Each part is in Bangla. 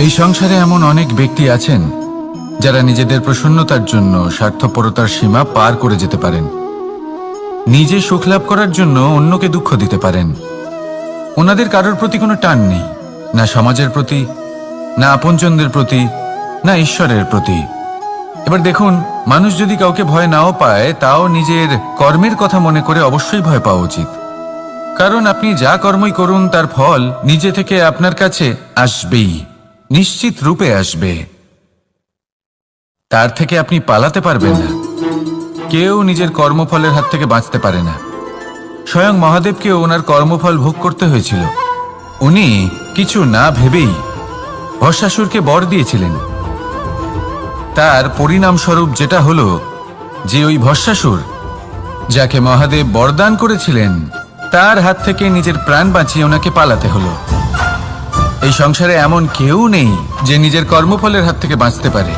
এই সংসারে এমন অনেক ব্যক্তি আছেন যারা নিজেদের প্রসন্নতার জন্য স্বার্থপরতার সীমা পার করে যেতে পারেন। নিজে সুখ লাভ করার জন্য অন্যকে দুঃখ দিতে পারেন। ওনাদের কারোর প্রতি কোনো টান নেই, না সমাজের প্রতি, না আপনজনদের প্রতি, না ঈশ্বরের প্রতি। এবার দেখুন, মানুষ যদি কাউকে ভয় নাও পায়, তাও নিজের কর্মের কথা মনে করে অবশ্যই ভয় পাওয়া উচিত। কারণ আপনি যা কর্মই করুন তার ফল নিজে থেকে আপনার কাছে আসবেই, নিশ্চিত রূপে আসবে। তার থেকে আপনি পালাতে পারবেন না। কেউ নিজের কর্মফলের হাত থেকে বাঁচতে পারে না। স্বয়ং মহাদেবকেও ওনার কর্মফল ভোগ করতে হয়েছিল। উনি কিছু না ভেবেই ভস্মাসুরকে বর দিয়েছিলেন। তার পরিণামস্বরূপ যেটা হলো যে ওই ভস্মাসুর, যাকে মহাদেব বরদান করেছিলেন, তার হাত থেকে নিজের প্রাণ বাঁচিয়ে ওনাকে পালাতে হলো। এই সংসারে এমন কেউ নেই যে নিজের কর্মফলের হাত থেকে বাঁচতে পারে।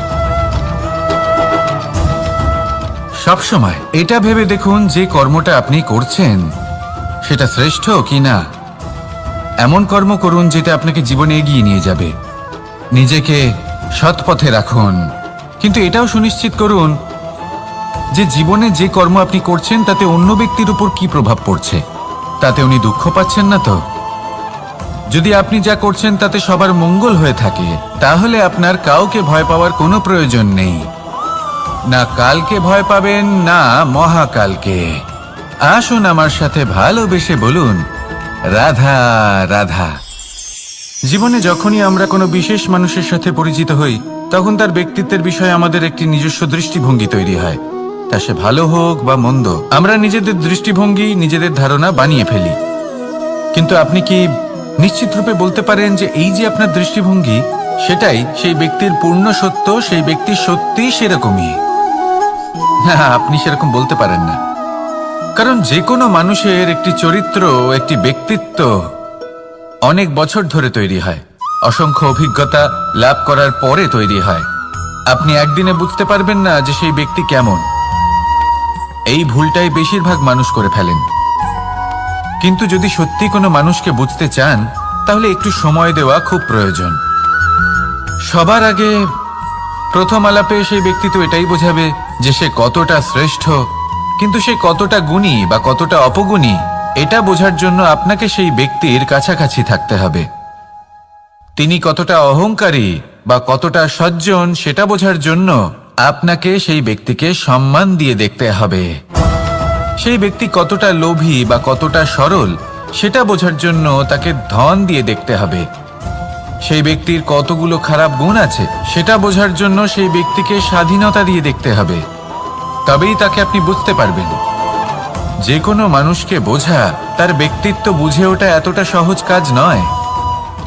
সবসময় এটা ভেবে দেখুন যে কর্মটা আপনি করছেন সেটা শ্রেষ্ঠ কি না। এমন কর্ম করুন যেটা আপনাকে জীবনে এগিয়ে নিয়ে যাবে। নিজেকে সৎ পথে রাখুন, কিন্তু এটাও সুনিশ্চিত করুন যে জীবনে যে কর্ম আপনি করছেন তাতে অন্য ব্যক্তির উপর কি প্রভাব পড়ছে, তাতে উনি দুঃখ পাচ্ছেন না তো। যদি আপনি যা করছেন তাতে সবার মঙ্গল হয়ে থাকে, তাহলে আপনার কাউকে ভয় পাওয়ার কোনো প্রয়োজন নেই। না কালকে ভয় পাবেন, না মহাকালকে। আসুন আমার সাথে ভালোবেসে বলুন, রাধা রাধা। জীবনে যখনই আমরা কোনো বিশেষ মানুষের সাথে পরিচিত হই, তখন তার ব্যক্তিত্বের বিষয়ে আমাদের একটি নিজস্ব দৃষ্টিভঙ্গি তৈরি হয়। তা সে ভালো হোক বা মন্দ, আমরা নিজেদের দৃষ্টিভঙ্গি, নিজেদের ধারণা বানিয়ে ফেলি। কিন্তু আপনি কি নিশ্চিত রূপে বলতে পারেন যে এই যে আপনার দৃষ্টিভঙ্গি, সেটাই সেই ব্যক্তির পূর্ণ সত্য, সেই ব্যক্তি সত্যিই সেরকমই? না, আপনি সেরকম বলতে পারেন না। কারণ যে কোনো মানুষের একটি চরিত্র, একটি ব্যক্তিত্ব অনেক বছর ধরে তৈরি হয়, অসংখ্য অভিজ্ঞতা লাভ করার পরে তৈরি হয়। আপনি একদিনে বুঝতে পারবেন না যে সেই ব্যক্তি কেমন। এই ভুলটাই বেশিরভাগ মানুষ করে ফেলেন। কিন্তু যদি সত্যি কোনো মানুষকে বুঝতে চান, তাহলে একটু সময় দেওয়া খুব প্রয়োজন। সবার আগে প্রথম আলাপে সেই ব্যক্তি তো এটাই বোঝাবে যে সে কতটা শ্রেষ্ঠ, কিন্তু সে কতটা গুণী বা কতটা অপগুণী, এটা বোঝার জন্য আপনাকে সেই ব্যক্তির কাছাকাছি থাকতে হবে। তিনি কতটা অহংকারী বা কতটা সজ্জন, সেটা বোঝার জন্য আপনাকে সেই ব্যক্তিকে সম্মান দিয়ে দেখতে হবে। সেই ব্যক্তি কতটা লোভী বা কতটা সরল, সেটা বোঝার জন্য তাকে ধন দিয়ে দেখতে হবে। সেই ব্যক্তির কতগুলো খারাপ গুণ আছে, সেটা বোঝার জন্য সেই ব্যক্তিকে স্বাধীনতা দিয়ে দেখতে হবে। তবেই তাকে আপনি বুঝতে পারবেন। যে কোনো মানুষকে বোঝা, তার ব্যক্তিত্ব বুঝে ওঠা এতটা সহজ কাজ নয়।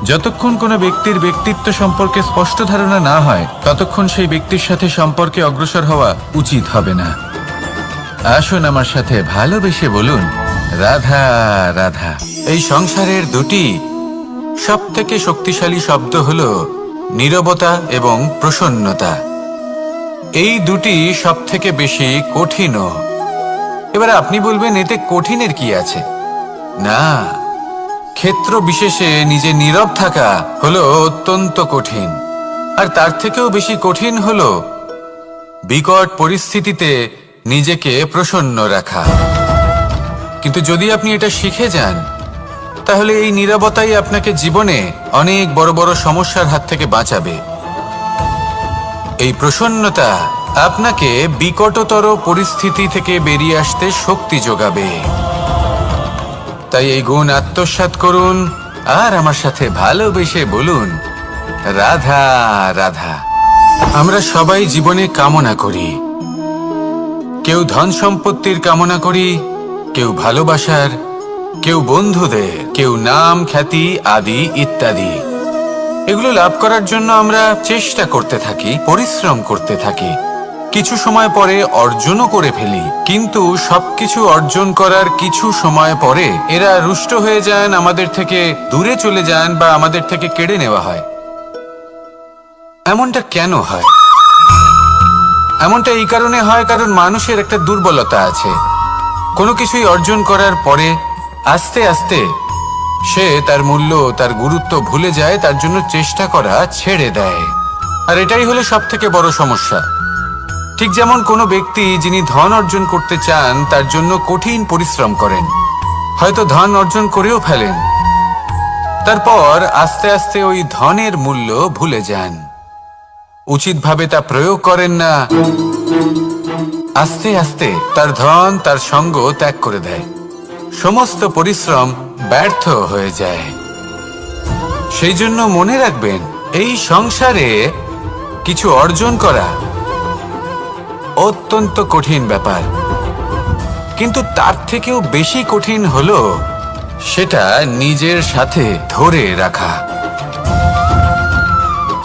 যতক্ষণ কোনো ব্যক্তির ব্যক্তিত্ব সম্পর্কে স্পষ্ট ধারণা না হয়, ততক্ষণ সেই ব্যক্তির সাথে সম্পর্কে অগ্রসর হওয়া উচিত হবে না। আসুন আমার সাথে ভালোবেসে বলুন, রাধা রাধা। এই সংসারের দুটি সবথেকে শক্তিশালী শব্দ হলো নীরবতা এবং প্রসন্নতা। এই দুটি সবথেকে বেশি কঠিনও। এবার আপনি বলবেন, এতে কঠিনের কি আছে? না, ক্ষেত্র বিশেষে নিজে নীরব থাকা হলো অত্যন্ত কঠিন। আর তার থেকেও বেশি কঠিন হলো বিকট পরিস্থিতিতে নিজেকে প্রসন্ন রাখা। কিন্তু যদি আপনি এটা শিখে যান, তাহলে এই নীরবতাই আপনাকে জীবনে অনেক বড় বড় সমস্যার হাত থেকে বাঁচাবে। এই প্রসন্নতা আপনাকে বিকটতর পরিস্থিতি থেকে বেরিয়ে আসতে শক্তি যোগাবে। তাই এই গুণ আত্মসাৎ করুন আর আমার সাথে ভালোবেসে বলুন, রাধা রাধা। আমরা সবাই জীবনে কামনা করি। কেউ ধন সম্পত্তির কামনা করি, কেউ ভালোবাসার, কেউ বন্ধুদের, কেউ নাম খ্যাতি আদি ইত্যাদি। এগুলো লাভ করার জন্য আমরা চেষ্টা করতে থাকি, পরিশ্রম করতে থাকি। কিছু সময় পরে অর্জনও করে ফেলি, কিন্তু সবকিছু অর্জন করার কিছু সময় পরে এরা রুষ্ট হয়ে যান, আমাদের থেকে দূরে চলে যান বা আমাদের থেকে কেড়ে নেওয়া হয়। এমনটা কেন হয়? এমনটা এই কারণে হয় কারণ মানুষের একটা দুর্বলতা আছে। কোনো কিছুই অর্জন করার পরে আস্তে আস্তে সে তার মূল্য, তার গুরুত্ব ভুলে যায়, তার জন্য চেষ্টা করা ছেড়ে দেয়। আর এটাই হলো সবথেকে বড় সমস্যা। ঠিক যেমন কোনো ব্যক্তি যিনি ধন অর্জন করতে চান তার জন্য কঠিন পরিশ্রম করেন, হয়তো ধন অর্জন করেও ফেলেন, তারপর আস্তে আস্তে ওই ধনের মূল্য ভুলে যান, উচিতভাবে তা প্রয়োগ করেন না, আস্তে আস্তে তার ধন তার সঙ্গ ত্যাগ করে দেয়, সমস্ত পরিশ্রম ব্যর্থ হয়ে যায়। সেই জন্য মনে রাখবেন, এই সংসারে কিছু অর্জন করা অত্যন্ত কঠিন ব্যাপার, কিন্তু তার থেকেও বেশি কঠিন হলো সেটা নিজের সাথে ধরে রাখা।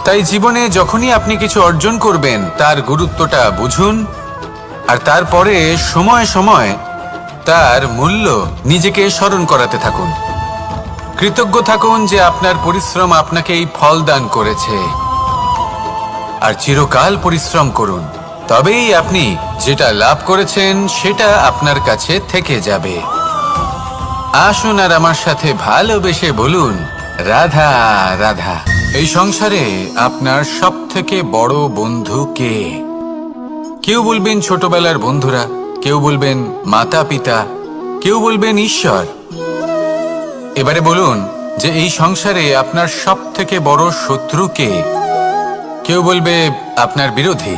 তাই জীবনে যখনই আপনি কিছু অর্জন করবেন তার গুরুত্বটা বুঝুন, আর তারপরে সময় সময় তার মূল্য নিজেকে স্মরণ করাতে থাকুন। কৃতজ্ঞ থাকুন যে আপনার পরিশ্রম আপনাকে এই ফল দান করেছে, আর চিরকাল পরিশ্রম করুন, তবেই আপনি যেটা লাভ করেছেন সেটা আপনার কাছে থেকে যাবে। আসুন আর আমার সাথে ভালোবেসে বলুন, রাধা রাধা। এই সংসারে আপনার সবথেকে বড় বন্ধু কে? কেউ বলবেন ছোটবেলার বন্ধুরা, কেউ বলবেন মাতা পিতা, কেউ বলবেন ঈশ্বর। এবারে বলুন যে এই সংসারে আপনার সবথেকে বড় শত্রু কে? কেউ বলবে আপনার বিরোধী,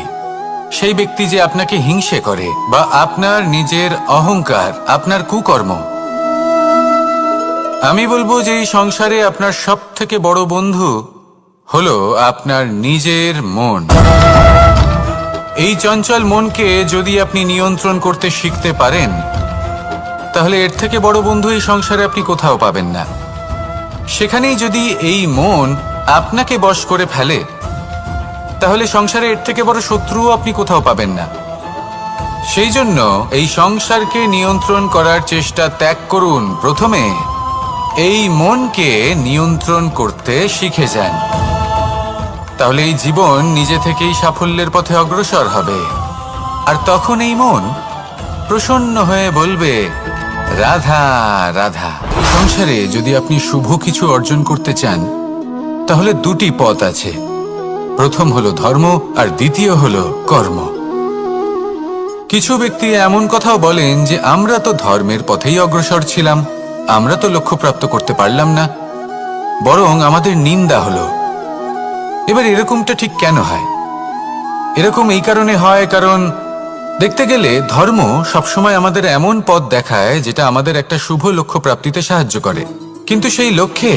সেই ব্যক্তি যে আপনাকে হিংসে করে, বা আপনার নিজের অহংকার, আপনার কুকর্ম। আমি বলবো যে এই সংসারে আপনার সবথেকে বড় বন্ধু হলো আপনার নিজের মন। এই চঞ্চল মনকে যদি আপনি নিয়ন্ত্রণ করতে শিখতে পারেন, তাহলে এর থেকে বড় বন্ধু এই সংসারে আপনি কোথাও পাবেন না। সেখানেই যদি এই মন আপনাকে বশ করে ফেলে, তাহলে সংসারে এর থেকে বড় শত্রুও আপনি কোথাও পাবেন না। সেই জন্য এই সংসারকে নিয়ন্ত্রণ করার চেষ্টা ত্যাগ করুন। প্রথমে এই মনকে নিয়ন্ত্রণ করতে শিখে যান, তাহলে এই জীবন নিজে থেকেই সাফল্যের পথে অগ্রসর হবে। আর তখন এই মন প্রসন্ন হয়ে বলবে, রাধা রাধা। সংসারে যদি আপনি শুভ কিছু অর্জন করতে চান, তাহলে দুটি পথ আছে। প্রথম হলো ধর্ম, আর দ্বিতীয় হলো কর্ম। কিছু ব্যক্তি এমন কথাও বলেন যে আমরা তো ধর্মের পথেই অগ্রসর ছিলাম, আমরা তো লক্ষ্যপ্রাপ্ত করতে পারলাম না, বরং আমাদের নিন্দা হলো। এবার এরকমটা ঠিক কেন হয়? এরকম এই কারণে হয়, কারণ দেখতে গেলে ধর্ম সবসময় আমাদের এমন পথ দেখায় যেটা আমাদের একটা শুভ লক্ষ্য প্রাপ্তিতে সাহায্য করে, কিন্তু সেই লক্ষ্যে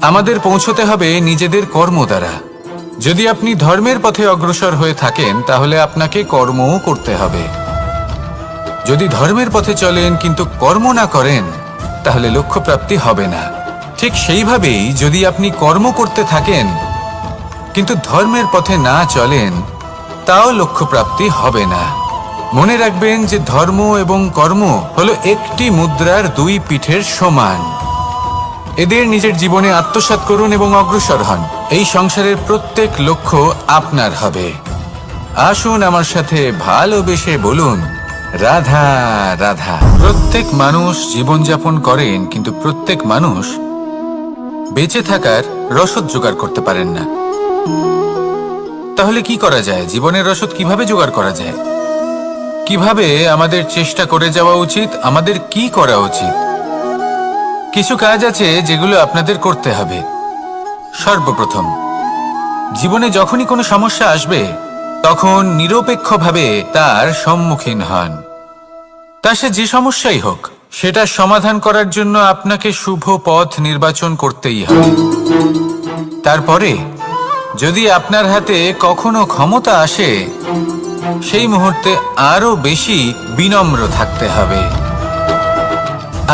আমাদের পৌঁছতে হবে নিজেদের কর্ম দ্বারা। যদি আপনি ধর্মের পথে অগ্রসর হয়ে থাকেন, তাহলে আপনাকে কর্মও করতে হবে। যদি ধর্মের পথে চলেন কিন্তু কর্ম না করেন, তাহলে লক্ষ্যপ্রাপ্তি হবে না। ঠিক সেইভাবেই যদি আপনি কর্ম করতে থাকেন কিন্তু ধর্মের পথে না চলেন, তাও লক্ষ্যপ্রাপ্তি হবে না। মনে রাখবেন যে ধর্ম এবং কর্ম হলো একটি মুদ্রার দুই পিঠের সমান। এদের নিজের জীবনে আত্মসাৎ করুন এবং অগ্রসর হন। এই সংসারের প্রত্যেক লক্ষ্য আপনার হবে। আসুন আমার সাথে ভালোবেসে বলুন, রাধা রাধা। প্রত্যেক মানুষ জীবনযাপন করেন, কিন্তু প্রত্যেক মানুষ বেঁচে থাকার রসদ জোগাড় করতে পারেন না। তাহলে কি করা যায়? জীবনের রসদ কিভাবে জোগাড় করা যায়? কিভাবে আমাদের চেষ্টা করে যাওয়া উচিত? আমাদের কি করা উচিত? কিছু কাজ আছে যেগুলো আপনাদের করতে হবে। সর্বপ্রথম, জীবনে যখনই কোনো সমস্যা আসবে, তখন নিরপেক্ষভাবে তার সম্মুখীন হন। তা সে যে সমস্যাই হোক, সেটা সমাধান করার জন্য আপনাকে শুভ পথ নির্বাচন করতেই হবে। তারপরে যদি আপনার হাতে কখনো ক্ষমতা আসে, সেই মুহূর্তে আরো বেশি বিনম্র থাকতে হবে।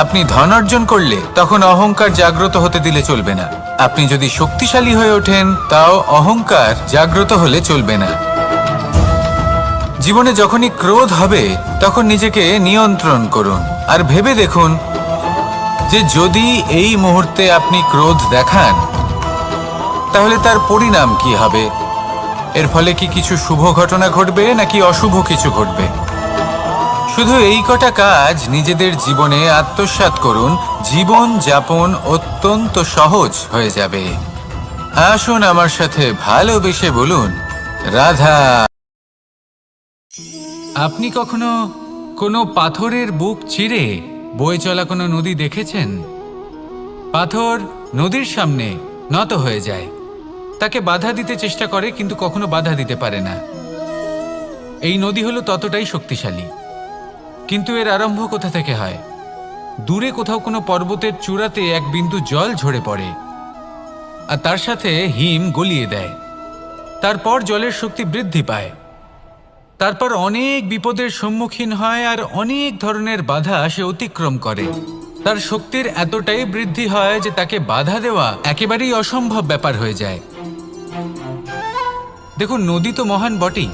আপনি ধন অর্জন করলে তখন অহংকার জাগ্রত হতে দিলে চলবে না। আপনি যদি শক্তিশালী হয়ে ওঠেন, তাও অহংকার জাগ্রত হলে চলবে না। জীবনে যখনই ক্রোধ হবে, তখন নিজেকে নিয়ন্ত্রণ করুন, আর ভেবে দেখুন যে যদি এই মুহূর্তে আপনি ক্রোধ দেখান, তাহলে তার পরিণাম কি হবে? এর ফলে কি কিছু শুভ ঘটনা ঘটবে নাকি অশুভ কিছু ঘটবে? শুধু এই কটা কাজ নিজেদের জীবনে আত্মসাৎ করুন, জীবন যাপন অত্যন্ত সহজ হয়ে যাবে। আসুন আমার সাথে ভালোবেসে বলুন, রাধা। আপনি কখনো কোনো পাথরের বুক চিরে বয়ে চলা কোনো নদী দেখেছেন? পাথর নদীর সামনে নত হয়ে যায়, তাকে বাধা দিতে চেষ্টা করে কিন্তু কখনো বাধা দিতে পারে না। এই নদী হলো ততটাই শক্তিশালী, কিন্তু এর আরম্ভ কোথা থেকে হয়? দূরে কোথাও কোনো পর্বতের চূড়াতে এক বিন্দু জল ঝরে পড়ে আর তার সাথে হিম গলিয়ে দেয়। তারপর জলের শক্তি বৃদ্ধি পায়, তারপর অনেক বিপদের সম্মুখীন হয় আর অনেক ধরনের বাধা সে অতিক্রম করে। তার শক্তির এতটাই বৃদ্ধি হয় যে তাকে বাধা দেওয়া একেবারেই অসম্ভব ব্যাপার হয়ে যায়। দেখুন, নদী তো মহান বটেই,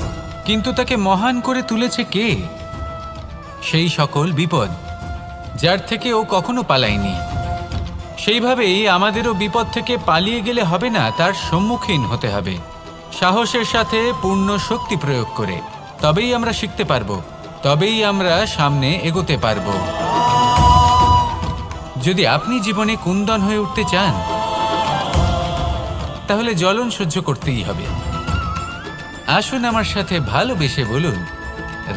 কিন্তু তাকে মহান করে তুলেছে কে? সেই সকল বিপদ যার থেকে ও কখনো পালায়নি। সেইভাবেই আমাদেরও বিপদ থেকে পালিয়ে গেলে হবে না, তার সম্মুখীন হতে হবে সাহসের সাথে, পূর্ণ শক্তি প্রয়োগ করে। তবেই আমরা শিখতে পারবো, তবেই আমরা সামনে এগোতে পারবো। যদি আপনি জীবনে কুন্দন হয়ে উঠতে চান, তাহলে জ্বলন সহ্য করতেই হবে। আসুন আমার সাথে ভালোবেসে বলুন,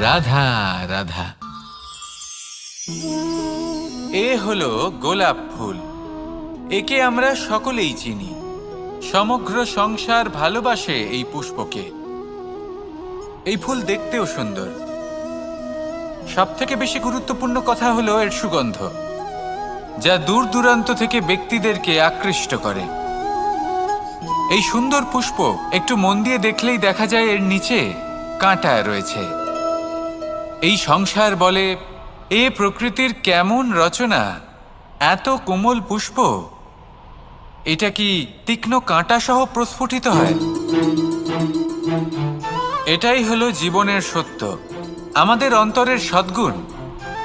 রাধা রাধা। এ হলো গোলাপ ফুল। একে আমরা সকলেই চিনি। সমগ্র সংসার ভালোবাসে এই পুষ্পকে। এই ফুল দেখতেও সুন্দর। সবথেকে বেশি গুরুত্বপূর্ণ কথা হলো এর সুগন্ধ, যা দূর দূরান্ত থেকে ব্যক্তিদেরকে আকৃষ্ট করে। এই সুন্দর পুষ্প একটু মন দিয়ে দেখলেই দেখা যায় এর নিচে কাঁটা রয়েছে। এই সংসার বলে, এ প্রকৃতির কেমন রচনা, এত কোমল পুষ্প, এটা কি তীক্ষ্ণ কাঁটা সহ প্রস্ফুটিত হয়? এটাই হলো জীবনের সত্য। আমাদের অন্তরের সদ্গুণ,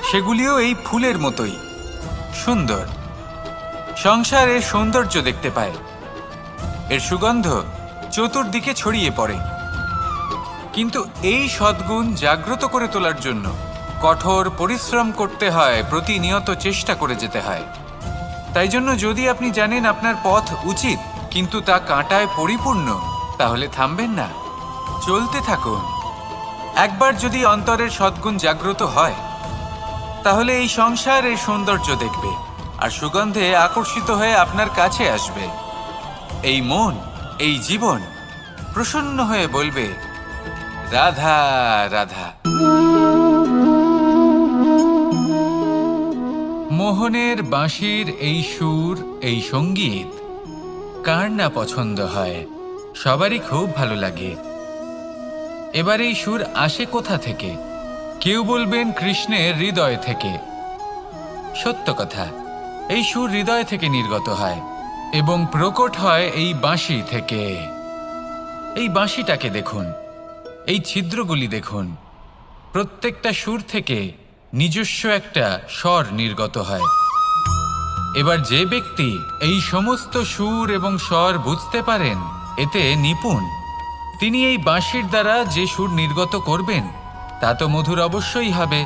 সেগুলিও এই ফুলের মতোই সুন্দর। সংসারের সৌন্দর্য দেখতে পায়, এর সুগন্ধ চতুর্দিকে ছড়িয়ে পড়ে। কিন্তু এই সদ্গুণ জাগ্রত করে তোলার জন্য কঠোর পরিশ্রম করতে হয়, প্রতিনিয়ত চেষ্টা করে যেতে হয়। তাই জন্য যদি আপনি জানেন আপনার পথ উচিত কিন্তু তা কাঁটায় পরিপূর্ণ, তাহলে থামবেন না, চলতে থাকুন। একবার যদি অন্তরের সদ্গুণ জাগ্রত হয়, তাহলে এই সংসার এর সৌন্দর্য দেখবে আর সুগন্ধে আকর্ষিত হয়ে আপনার কাছে আসবে। এই মন, এই জীবন প্রসন্ন হয়ে বলবে, রাধা রাধা। মোহনের বাঁশির এই সুর, এই সঙ্গীত কার না পছন্দ হয়? সবারই খুব ভালো লাগে। এবার এই সুর আসে কোথা থেকে? কেউ বলবেন কৃষ্ণের হৃদয় থেকে। সত্য কথা, এই সুর হৃদয় থেকে নির্গত হয় এবং প্রকট হয় এই বাঁশি থেকে। এই বাঁশিটাকে দেখুন, এই ছিদ্রগুলি দেখুন, প্রত্যেকটা সুর থেকে নিজস্ব একটা স্বর নির্গত হয়। এবার যে ব্যক্তি এই সমস্ত সুর এবং স্বর বুঝতে পারেন, এতে নিপুণ, তিনি এই বাঁশির দ্বারা যে সুর নির্গত করবেন তা তো মধুর অবশ্যই হবে।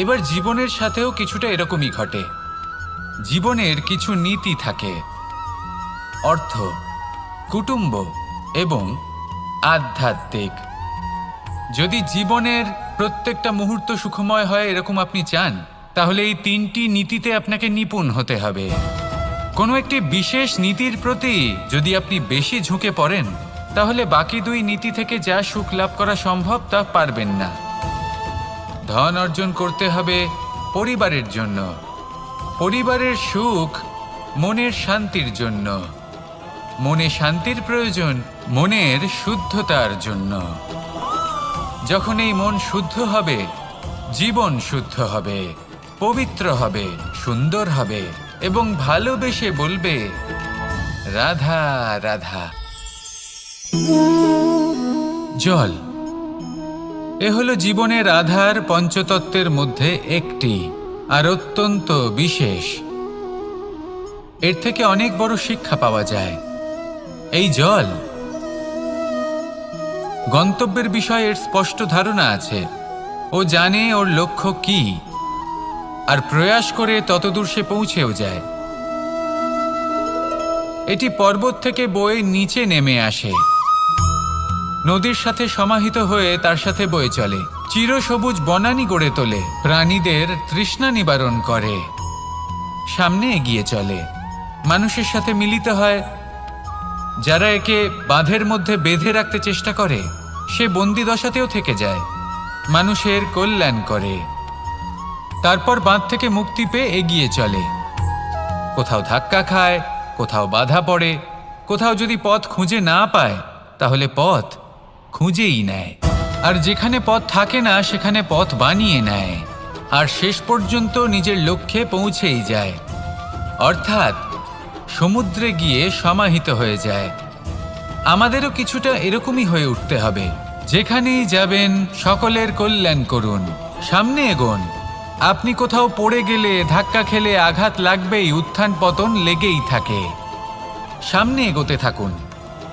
এবার জীবনের সাথেও কিছুটা এরকমই ঘটে। জীবনের কিছু নীতি থাকে, অর্থ, কুটুম্ব এবং আধ্যাত্মিক। যদি জীবনের প্রত্যেকটা মুহূর্ত সুখময় হয় এরকম আপনি চান, তাহলে এই তিনটি নীতিতে আপনাকে নিপুণ হতে হবে। কোনো একটি বিশেষ নীতির প্রতি যদি আপনি বেশি ঝুঁকে পড়েন, তাহলে বাকি দুই নীতি থেকে যা সুখ লাভ করা সম্ভব তা পারবেন না। ধন অর্জন করতে হবে পরিবারের জন্য, পরিবারের সুখ মনের শান্তির জন্য, মনে শান্তির প্রয়োজন মনের শুদ্ধতার জন্য। যখন এই মন শুদ্ধ হবে, জীবন শুদ্ধ হবে, পবিত্র হবে, সুন্দর হবে এবং ভালোবেসে বলবে, রাধা রাধা। জল, এ হলো জীবনের আধার পঞ্চতত্ত্বের মধ্যে একটি, আর অত্যন্ত বিশেষ। এর থেকে অনেক বড় শিক্ষা পাওয়া যায়। এই জল, গন্তব্যের বিষয়ে এর স্পষ্ট ধারণা আছে। ও জানে ওর লক্ষ্য কি, আর প্রয়াস করে ততদূর সে পৌঁছেও যায়। এটি পর্বত থেকে বয়ে নিচে নেমে আসে, নদীর সাথে সমাহিত হয়ে তার সাথে বয়ে চলে, চিরসবুজ বনানী গড়ে তোলে, প্রাণীদের তৃষ্ণা নিবারণ করে, সামনে এগিয়ে চলে, মানুষের সাথে মিলিত হয়। যারা একে বাঁধের মধ্যে বেঁধে রাখতে চেষ্টা করে সে বন্দি দশাতেও থেকে যায়, মানুষের কল্যাণ করে। তারপর বাঁধ থেকে মুক্তি পেয়ে এগিয়ে চলে, কোথাও ধাক্কা খায়, কোথাও বাধা পড়ে, কোথাও যদি পথ খুঁজে না পায় তাহলে পথ খুঁজেই নেয়, আর যেখানে পথ থাকে না সেখানে পথ বানিয়ে নেয়, আর শেষ পর্যন্ত নিজের লক্ষ্যে পৌঁছেই যায়, অর্থাৎ সমুদ্রে গিয়ে সমাহিত হয়ে যায়। আমাদেরও কিছুটা এরকমই হয়ে উঠতে হবে। যেখানেই যাবেন সকলের কল্যাণ করুন, সামনে এগোন। আপনি কোথাও পড়ে গেলে, ধাক্কা খেলে আঘাত লাগবেই, উত্থান পতন লেগেই থাকে। সামনে এগোতে থাকুন।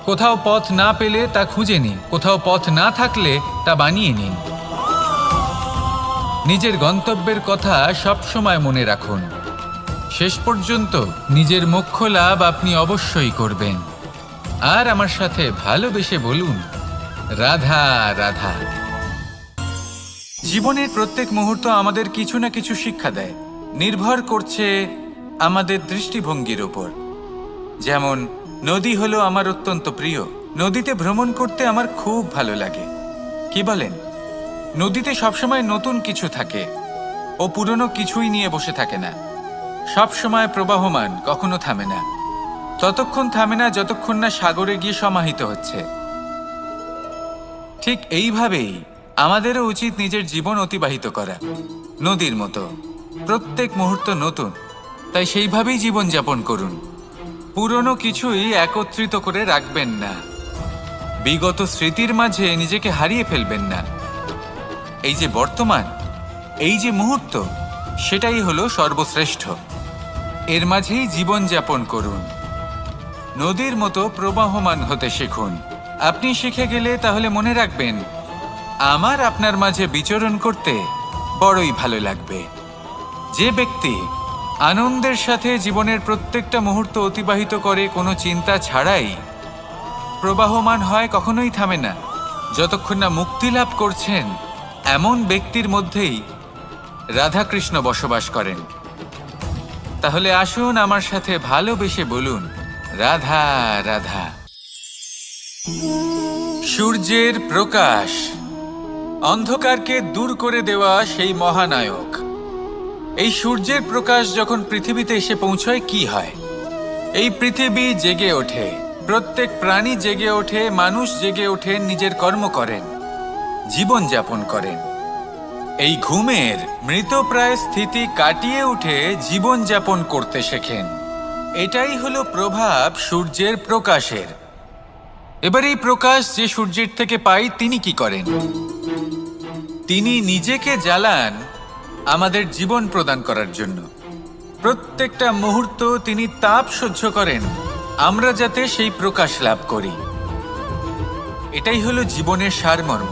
কোথাও পথ না পেলে তা খুঁজে নিন, কোথাও পথ না থাকলে তা বানিয়ে নিন। নিজের গন্তব্যের কথা সবসময় মনে রাখুন। শেষ পর্যন্ত নিজের মোক্ষ লাভ আপনি অবশ্যই করবেন। আর আমার সাথে ভালোবেসে বলুন, রাধা রাধা। জীবনের প্রত্যেক মুহূর্ত আমাদের কিছু না কিছু শিক্ষা দেয়, নির্ভর করছে আমাদের দৃষ্টিভঙ্গির উপর। যেমন নদী হলো আমার অত্যন্ত প্রিয়, নদীতে ভ্রমণ করতে আমার খুব ভালো লাগে। কি বলেন? নদীতে সবসময় নতুন কিছু থাকে, ও পুরনো কিছুই নিয়ে বসে থাকে না, সবসময় প্রবাহমান, কখনো থামে না। ততক্ষণ থামে না যতক্ষণ না সাগরে গিয়ে সমাহিত হচ্ছে। ঠিক এইভাবেই আমাদেরও উচিত নিজের জীবন অতিবাহিত করা, নদীর মতো। প্রত্যেক মুহূর্ত নতুন, তাই সেইভাবেই জীবন যাপন করুন। পুরনো কিছুই একত্রিত করে রাখবেন না, বিগত স্মৃতির মাঝে নিজেকে হারিয়ে ফেলবেন না। এই যে বর্তমান, এই যে মুহূর্ত, সেটাই হলো সর্বশ্রেষ্ঠ। এর মাঝেই জীবন যাপন করুন, নদীর মতো প্রবাহমান হতে শিখুন। আপনি শিখে গেলে তাহলে মনে রাখবেন, আমার আপনার মাঝে বিচরণ করতে বড়ই ভালো লাগবে। যে ব্যক্তি আনন্দের সাথে জীবনের প্রত্যেকটা মুহূর্ত অতিবাহিত করে কোনো চিন্তা ছাড়াই, প্রবাহমান হয়, কখনোই থামে না, যতক্ষণ না মুক্তি লাভ করছেন, এমন ব্যক্তির মধ্যেই রাধাকৃষ্ণ বসবাস করেন। তাহলে আসুন আমার সাথে ভালোবেসে বলুন, রাধা রাধা। সূর্যের প্রকাশ, অন্ধকারকে দূর করে দেওয়া সেই মহানায়ক। এই সূর্যের প্রকাশ যখন পৃথিবীতে এসে পৌঁছয় কি হয়? এই পৃথিবী জেগে ওঠে, প্রত্যেক প্রাণী জেগে ওঠে, মানুষ জেগে ওঠে, নিজের কর্ম করেন, জীবন যাপন করেন। এই ঘুমের মৃতপ্রায় স্থিতি কাটিয়ে উঠে জীবন যাপন করতে শেখেন। এটাই হলো প্রভাব সূর্যের প্রকাশের। এবার এই প্রকাশ যে সূর্যের থেকে পাই, তিনি কি করেন? তিনি নিজেকে জ্বালান আমাদের জীবন প্রদান করার জন্য। প্রত্যেকটা মুহূর্ত তিনি তাপ সহ্য করেন, আমরা যাতে সেই প্রকাশ লাভ করি। এটাই হলো জীবনের সারমর্ম।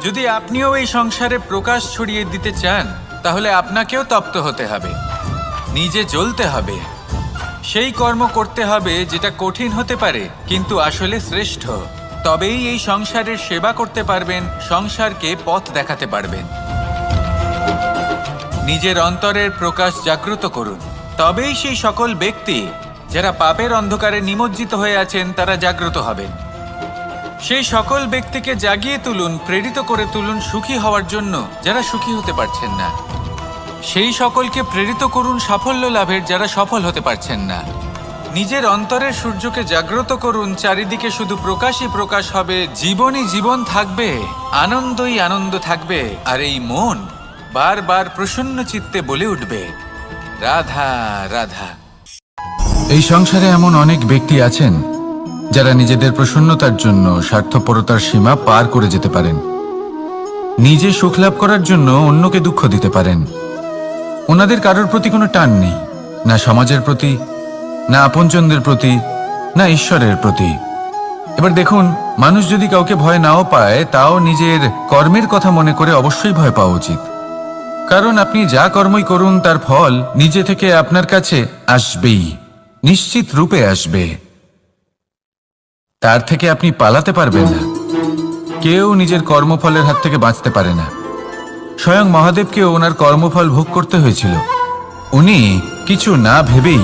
যদি আপনিও এই সংসারে প্রকাশ ছড়িয়ে দিতে চান, তাহলে আপনাকেও তপ্ত হতে হবে, নিজে জ্বলতে হবে, সেই কর্ম করতে হবে যেটা কঠিন হতে পারে কিন্তু আসলে শ্রেষ্ঠ। তবেই এই সংসারের সেবা করতে পারবেন, সংসারকে পথ দেখাতে পারবেন। নিজের অন্তরের প্রকাশ জাগ্রত করুন, তবেই সেই সকল ব্যক্তি যারা পাপের অন্ধকারে নিমজ্জিত হয়ে আছেন তারা জাগ্রত হবেন। সেই সকল ব্যক্তিকে জাগিয়ে তুলুন, প্রেরিত করে তুলুন সুখী হওয়ার জন্য যারা সুখী হতে পারছেন না। সেই সকলকে প্রেরিত করুন সাফল্য লাভের যারা সফল হতে পারছেন না। নিজের অন্তরের সূর্যকে জাগ্রত করুন, চারিদিকে শুধু প্রকাশই প্রকাশ হবে, জীবনই জীবন থাকবে, আনন্দই আনন্দ থাকবে, আর এই মন বারবার প্রসন্ন চিত্তে বলে উঠবে, রাধা রাধা। এই সংসারে এমন অনেক ব্যক্তি আছেন যারা নিজেদের প্রসন্নতার জন্য স্বার্থপরতার সীমা পার করে যেতে পারেন, নিজে সুখ লাভ করার জন্য অন্যকে দুঃখ দিতে পারেন। ওনাদের কারোর প্রতি কোনো টান নেই, না সমাজের প্রতি, না আপনজনদের প্রতি, না ঈশ্বরের প্রতি। এবার দেখুন, মানুষ যদি কাউকে ভয় নাও পায়, তাও নিজের কর্মের কথা মনে করে অবশ্যই ভয় পাওয়া উচিত। কারণ আপনি যা কর্মই করুন তার ফল নিজে থেকে আপনার কাছে আসবেই, নিশ্চিত রূপে আসবে। তার থেকে আপনি পালাতে পারবেন না। কেউ নিজের কর্মফলের হাত থেকে বাঁচতে পারে না। স্বয়ং মহাদেবকেও ওনার কর্মফল ভোগ করতে হয়েছিল। উনি কিছু না ভেবেই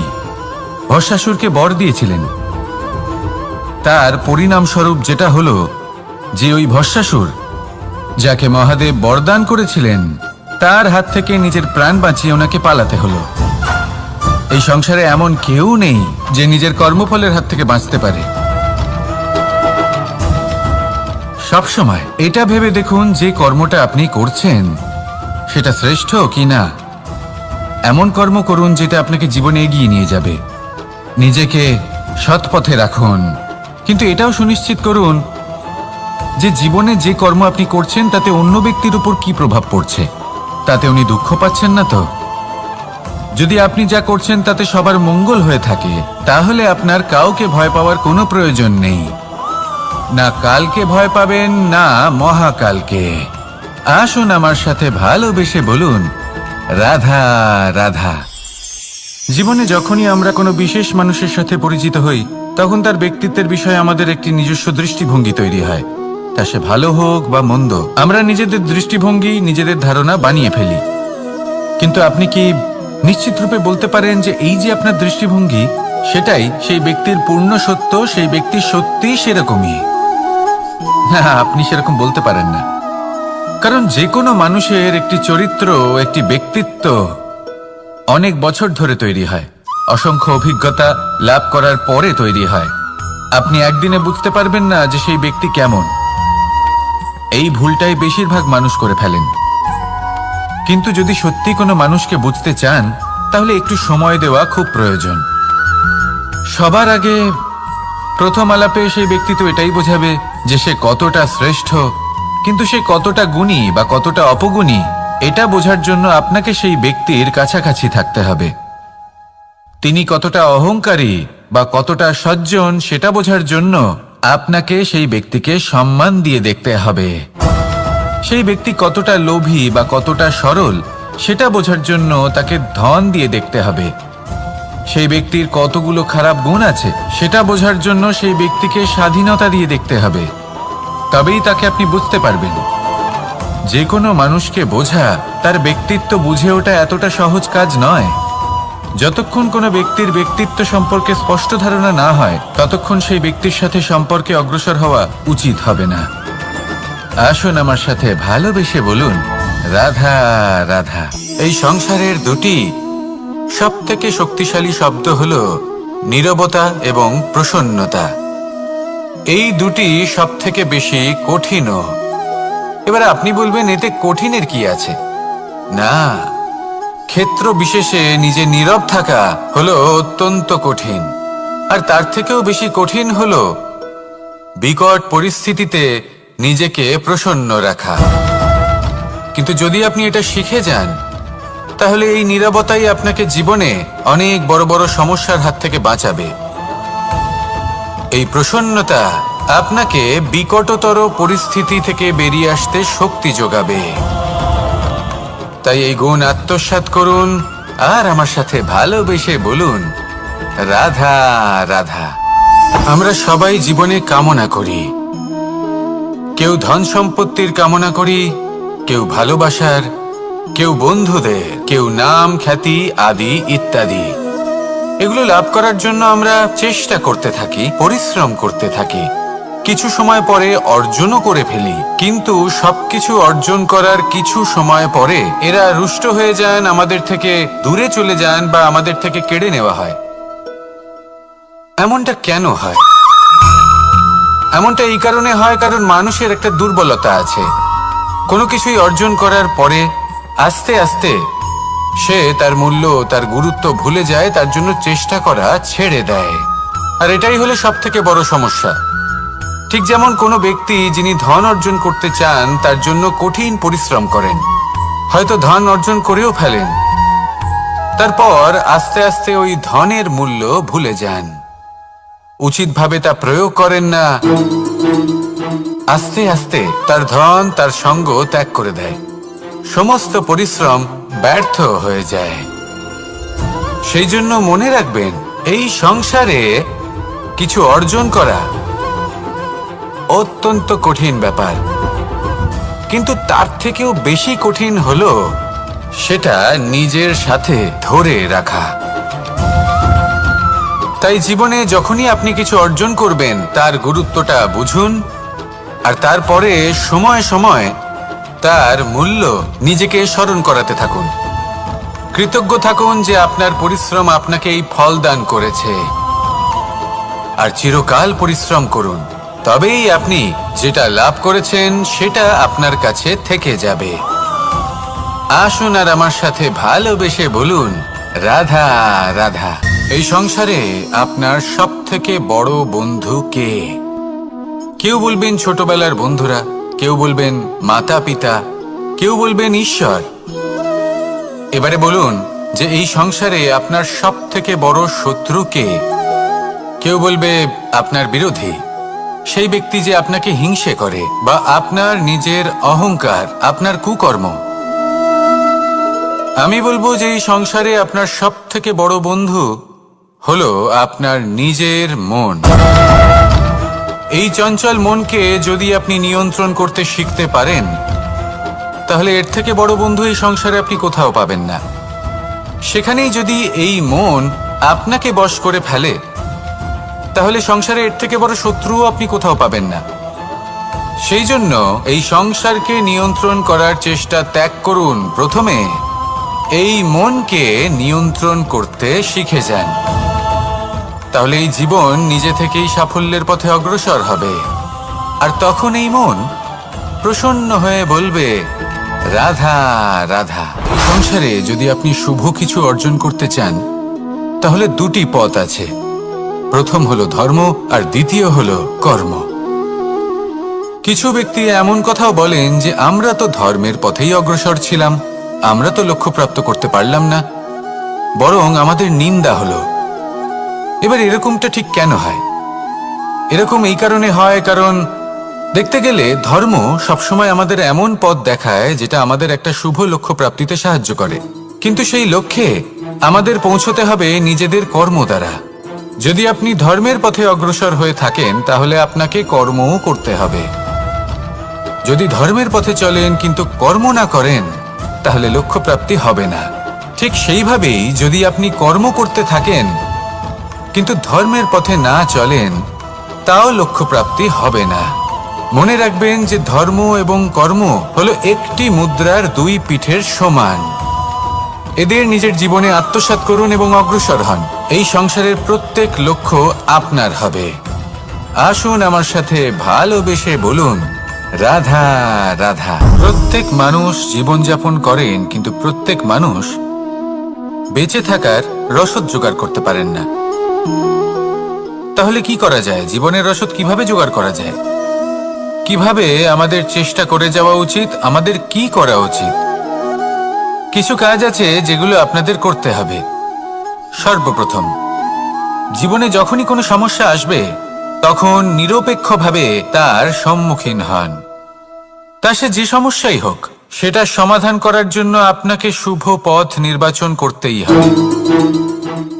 ভস্মাসুরকে বর দিয়েছিলেন। তার পরিণামস্বরূপ যেটা হলো যে ওই ভস্মাসুর, যাকে মহাদেব বরদান করেছিলেন, তার হাত থেকে নিজের প্রাণ বাঁচিয়ে ওনাকে পালাতে হলো। এই সংসারে এমন কেউ নেই যে নিজের কর্মফলের হাত থেকে বাঁচতে পারে। সবসময় এটা ভেবে দেখুন যে কর্মটা আপনি করছেন সেটা শ্রেষ্ঠ কি না। এমন কর্ম করুন যেটা আপনাকে জীবনে এগিয়ে নিয়ে যাবে। নিজেকে সৎ পথে রাখুন, কিন্তু এটাও সুনিশ্চিত করুন যে জীবনে যে কর্ম আপনি করছেন তাতে অন্য ব্যক্তির উপর কি প্রভাব পড়ছে, তাতে উনি দুঃখ পাচ্ছেন না তো। যদি আপনি যা করছেন তাতে সবার মঙ্গল হয়ে থাকে, তাহলে আপনার কাউকে ভয় পাওয়ার কোনো প্রয়োজন নেই। না কালকে ভয় পাবেন, না মহাকালকে। আসুন আমার সাথে ভালোবেসে বলুন, রাধা রাধা। জীবনে যখনই আমরা কোনো বিশেষ মানুষের সাথে পরিচিত হই, তখন তার ব্যক্তিত্বের বিষয়ে আমাদের একটি নিজস্ব দৃষ্টিভঙ্গি তৈরি হয়। তা সে ভালো হোক বা মন্দ, আমরা নিজেদের দৃষ্টিভঙ্গি, নিজেদের ধারণা বানিয়ে ফেলি। কিন্তু আপনি কি নিশ্চিত রূপে বলতে পারেন যে এই যে আপনার দৃষ্টিভঙ্গি, সেটাই সেই ব্যক্তির পূর্ণ সত্য, সেই ব্যক্তি সত্যি সেরকমই? না, আপনি সেরকম বলতে পারেন না। কারণ যে কোনো মানুষের একটি চরিত্র, একটি ব্যক্তিত্ব অনেক বছর ধরে তৈরি হয়, অসংখ্য অভিজ্ঞতা লাভ করার পরে তৈরি হয়। আপনি একদিনে বুঝতে পারবেন না যে সেই ব্যক্তি কেমন। এই ভুলটাই বেশিরভাগ মানুষ করে ফেলেন। কিন্তু যদি সত্যি কোনো মানুষকে বুঝতে চান, তাহলে একটু সময় দেওয়া খুব প্রয়োজন। সবার আগে প্রথম আলাপে সেই ব্যক্তি তো এটাই বোঝাবে যে সে কতটা শ্রেষ্ঠ, কিন্তু সে কতটা গুণী বা কতটা অপগুণী, এটা বোঝার জন্য আপনাকে সেই ব্যক্তির কাছাকাছি থাকতে হবে। তিনি কতটা অহংকারী বা কতটা সজ্জন, সেটা বোঝার জন্য আপনাকে সেই ব্যক্তিকে সম্মান দিয়ে দেখতে হবে। সেই ব্যক্তি কতটা লোভী বা কতটা সরল, সেটা বোঝার জন্য তাকে ধন দিয়ে দেখতে হবে। সেই ব্যক্তির কতগুলো খারাপ গুণ আছে, সেটা বোঝার জন্য সেই ব্যক্তিকে স্বাধীনতা দিয়ে দেখতে হবে। তবেই তাকে আপনি বুঝতে পারবেন। যে কোনো মানুষকে বোঝা, তার ব্যক্তিত্ব বুঝে ওঠা এতটা সহজ কাজ নয়। যতক্ষণ কোনো ব্যক্তির ব্যক্তিত্ব সম্পর্কে স্পষ্ট ধারণা না হয়, ততক্ষণ সেই ব্যক্তির সাথে সম্পর্কে অগ্রসর হওয়া উচিত হবে না। আসুন আমার সাথে ভালোবেসে বলুন, রাধা রাধা। এই সংসারের দুটি সবথেকে শক্তিশালী শব্দ হলো নীরবতা এবং প্রসন্নতা। এই দুটি সবথেকে বেশি কঠিনও। এবার আপনি বলবেন, এতে কঠিনের কি আছে? না, ক্ষেত্র বিশেষে নিজে নীরব থাকা হলো অত্যন্ত কঠিন। আর তার থেকেও বেশি কঠিন হলো বিকট পরিস্থিতিতে নিজেকে প্রসন্ন রাখা। কিন্তু যদি আপনি এটা শিখে যান, তাহলে এই নীরবতাই আপনাকে জীবনে অনেক বড় বড় সমস্যার হাত থেকে বাঁচাবে। এই প্রসন্নতা আপনাকে বিকটতর পরিস্থিতি থেকে বেরিয়ে আসতে শক্তি যোগাবে। তাই এই গুণ আত্মসাৎ করুন আর আমার সাথে ভালোবেসে বলুন, রাধা রাধা। আমরা সবাই জীবনে কামনা করি। কেউ ধন সম্পত্তির কামনা করি, কেউ ভালোবাসার, কেউ বন্ধুদের, কেউ নাম খ্যাতি আদি ইত্যাদি। এগুলো লাভ করার জন্য আমরা চেষ্টা করতে থাকি, পরিশ্রম করতে থাকি। কিছু সময় পরে অর্জনও করে ফেলি, কিন্তু সবকিছু অর্জন করার কিছু সময় পরে এরা রুষ্ট হয়ে যান, আমাদের থেকে দূরে চলে যান বা আমাদের থেকে কেড়ে নেওয়া হয়। এমনটা কেন হয়? এমনটা এই কারণে হয় কারণ মানুষের একটা দুর্বলতা আছে। কোনো কিছুই অর্জন করার পরে আস্তে আস্তে সে তার মূল্য, তার গুরুত্ব ভুলে যায়, তার জন্য চেষ্টা করা ছেড়ে দেয়। আর এটাই হলো সবথেকে বড় সমস্যা। ঠিক যেমন কোনো ব্যক্তি যিনি ধন অর্জন করতে চান, তার জন্য কঠিন পরিশ্রম করেন, হয়তো ধন অর্জন করেও ফেলেন, তারপর আস্তে আস্তে ওই ধনের মূল্য ভুলে যান। উচিতভাবে তা প্রয়োগ করেন না, আস্তে আস্তে তার ধন তার সঙ্গ ত্যাগ করে দেয়। সমস্ত পরিশ্রম ব্যর্থ হয়ে যায়। সেই জন্য মনে রাখবেন, এই সংসারে কিছু অর্জন করা অত্যন্ত কঠিন ব্যাপার, কিন্তু তার থেকেও বেশি কঠিন হলো সেটা নিজের সাথে ধরে রাখা। তাই জীবনে যখনই আপনি কিছু অর্জন করবেন তার গুরুত্বটা বুঝুন, আর তারপরে সময় সময় তার মূল্য নিজেকে স্মরণ করাতে থাকুন। কৃতজ্ঞ থাকুন যে আপনার পরিশ্রম আপনাকে এই ফল দান করেছে, আর চিরকাল পরিশ্রম করুন। তবেই আপনি যেটা লাভ করেছেন সেটা আপনার কাছে থেকে যাবে। আসুন আর আমার সাথে ভালোবেসে বলুন, রাধা রাধা। এই সংসারে আপনার সবথেকে বড় বন্ধু কে? কেউ বলবেন ছোটবেলার বন্ধুরা, কেউ বলবেন মাতা পিতা, কেউ বলবেন ঈশ্বর। এবারে বলুন যে এই সংসারে আপনার সবথেকে বড় শত্রু কে? কেউ বলবে আপনার বিরোধী, সেই ব্যক্তি যে আপনাকে হিংসে করে, বা আপনার নিজের অহংকার, আপনার কুকর্ম। আমি বলবো যে এই সংসারে আপনার সবথেকে বড় বন্ধু হলো আপনার নিজের মন। এই চঞ্চল মনকে যদি আপনি নিয়ন্ত্রণ করতে শিখতে পারেন, তাহলে এর থেকে বড় বন্ধু এই সংসারে আপনি কোথাও পাবেন না। সেখানেই যদি এই মন আপনাকে বশ করে ফেলে, তাহলে সংসারে এর থেকে বড় শত্রুও আপনি কোথাও পাবেন না। সেই জন্য এই সংসারকে নিয়ন্ত্রণ করার চেষ্টা ত্যাগ করুন। প্রথমে এই মনকে নিয়ন্ত্রণ করতে শিখে যান, তাহলে এই জীবন নিজে থেকেই সাফল্যের পথে অগ্রসর হবে। আর তখন এই মন প্রসন্ন হয়ে বলবে, রাধা রাধা। সংসারে যদি আপনি শুভ কিছু অর্জন করতে চান, তাহলে দুটি পথ আছে। প্রথম হলো ধর্ম, আর দ্বিতীয় হলো কর্ম। কিছু ব্যক্তি এমন কথাও বলেন যে আমরা তো ধর্মের পথেই অগ্রসর ছিলাম, আমরা তো লক্ষ্য প্রাপ্ত করতে পারলাম না, বরং আমাদের নিন্দা হলো। এবার এরকমটা ঠিক কেন হয়? এরকম এই কারণে হয়, কারণ দেখতে গেলে ধর্ম সবসময় আমাদের এমন পথ দেখায় যেটা আমাদের একটা শুভ লক্ষ্য প্রাপ্তিতে সাহায্য করে, কিন্তু সেই লক্ষ্যে আমাদের পৌঁছতে হবে নিজেদের কর্ম দ্বারা। যদি আপনি ধর্মের পথে অগ্রসর হয়ে থাকেন, তাহলে আপনাকে কর্মও করতে হবে। যদি ধর্মের পথে চলেন কিন্তু কর্ম না করেন, তাহলে লক্ষ্য প্রাপ্তি হবে না। ঠিক সেইভাবেই যদি আপনি কর্ম করতে থাকেন কিন্তু ধর্মের পথে না চলেন, তাও লক্ষ্য প্রাপ্তি হবে না। মনে রাখবেন যে ধর্ম এবং কর্ম হলো একটি মুদ্রার দুই পিঠের সমান। এদের নিজের জীবনে আত্মসাৎ করুন এবং অগ্রসর হন। এই সংসারের প্রত্যেক লক্ষ্য আপনার হবে। আসুন আমার সাথে ভালোবেসে বলুন, রাধা রাধা। প্রত্যেক মানুষ জীবনযাপন করেন, কিন্তু প্রত্যেক মানুষ বেঁচে থাকার রসদ জোগাড় করতে পারেন না। তাহলে কি করা যায়? জীবনের রসদ কিভাবে জোগাড় করা যায়? কিভাবে আমাদের চেষ্টা করে যাওয়া উচিত? আমাদের কি করা উচিত? কিছু কাজ আছে যেগুলো আপনাদের করতে হবে। সর্বপ্রথম, জীবনে যখনই কোনো সমস্যা আসবে, তখন নিরপেক্ষভাবে তার সম্মুখীন হন। তা সে যে সমস্যাই হোক, সেটা সমাধান করার জন্য আপনাকে শুভ পথ নির্বাচন করতেই হবে।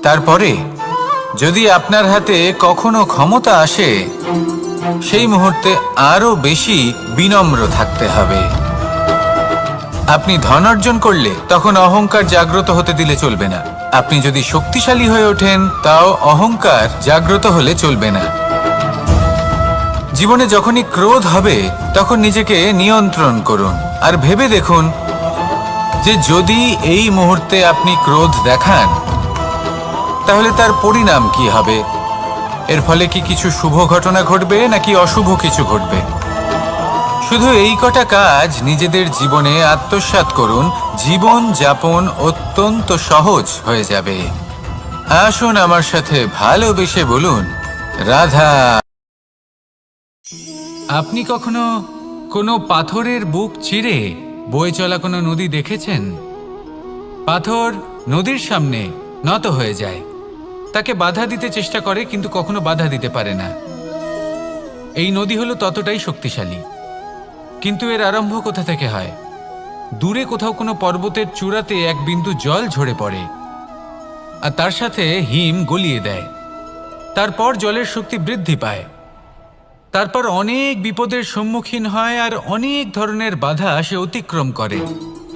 তারপরে যদি আপনার হাতে কখনো ক্ষমতা আসে, সেই মুহূর্তে আরো বেশি বিনম্র থাকতে হবে। আপনি ধন অর্জন করলে তখন অহংকার জাগ্রত হতে দিলে চলবে না। আপনি যদি শক্তিশালী হয়ে ওঠেন, তাও অহংকার জাগ্রত হলে চলবে না। জীবনে যখনই ক্রোধ হবে, তখন নিজেকে নিয়ন্ত্রণ করুন, আর ভেবে দেখুন যে যদি এই মুহূর্তে আপনি ক্রোধ দেখান, তাহলে তার পরিণাম কি হবে। এর ফলে কি কিছু শুভ ঘটনা ঘটবে নাকি অশুভ কিছু ঘটবে? শুধু এই কটা কাজ নিজেদের জীবনে আত্মসাৎ করুন, জীবন যাপন অত্যন্ত সহজ হয়ে যাবে। আসুন আমার সাথে ভালোবেসে বলুন, রাধা। আপনি কখনো কোনো পাথরের বুক চিরে বয়ে চলা কোনো নদী দেখেছেন? পাথর নদীর সামনে নত হয়ে যায়, তাকে বাধা দিতে চেষ্টা করে কিন্তু কখনো বাধা দিতে পারে না। এই নদী হলো ততটাই শক্তিশালী, কিন্তু এর আরম্ভ কোথা থেকে হয়? দূরে কোথাও কোনো পর্বতের চূড়াতে এক বিন্দু জল ঝরে পড়ে আর তার সাথে হিম গলিয়ে দেয়। তারপর জলের শক্তি বৃদ্ধি পায়, তারপর অনেক বিপদের সম্মুখীন হয় আর অনেক ধরনের বাধা সে অতিক্রম করে।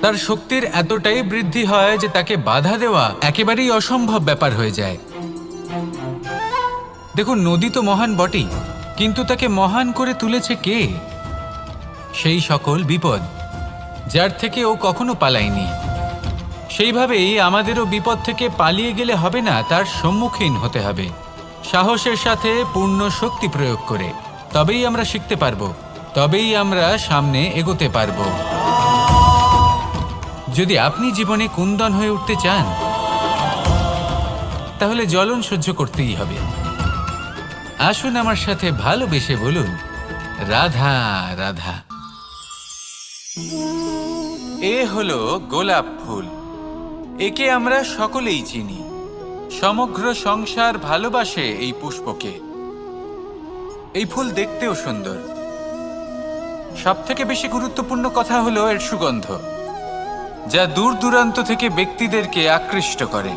তার শক্তির এতটাই বৃদ্ধি হয় যে তাকে বাধা দেওয়া একেবারেই অসম্ভব ব্যাপার হয়ে যায়। দেখুন, নদী তো মহান বটেই, কিন্তু তাকে মহান করে তুলেছে কে? সেই সকল বিপদ যার থেকে ও কখনো পালায়নি। সেইভাবেই আমাদেরও বিপদ থেকে পালিয়ে গেলে হবে না, তার সম্মুখীন হতে হবে সাহসের সাথে, পূর্ণ শক্তি প্রয়োগ করে। তবেই আমরা শিখতে পারবো, তবেই আমরা সামনে এগোতে পারবো। যদি আপনি জীবনে কুন্দন হয়ে উঠতে চান, তাহলে জ্বলন সহ্য করতেই হবে। আসুন আমার সাথে ভালোবেসে বলুন, রাধা রাধা। এ হলো গোলাপ ফুল। একে আমরা সকলেই চিনি। সমগ্র সংসার ভালোবাসে এই পুষ্পকে। এই ফুল দেখতেও সুন্দর। সবথেকে বেশি গুরুত্বপূর্ণ কথা হলো এর সুগন্ধ, যা দূর দূরান্ত থেকে ব্যক্তিদেরকে আকৃষ্ট করে।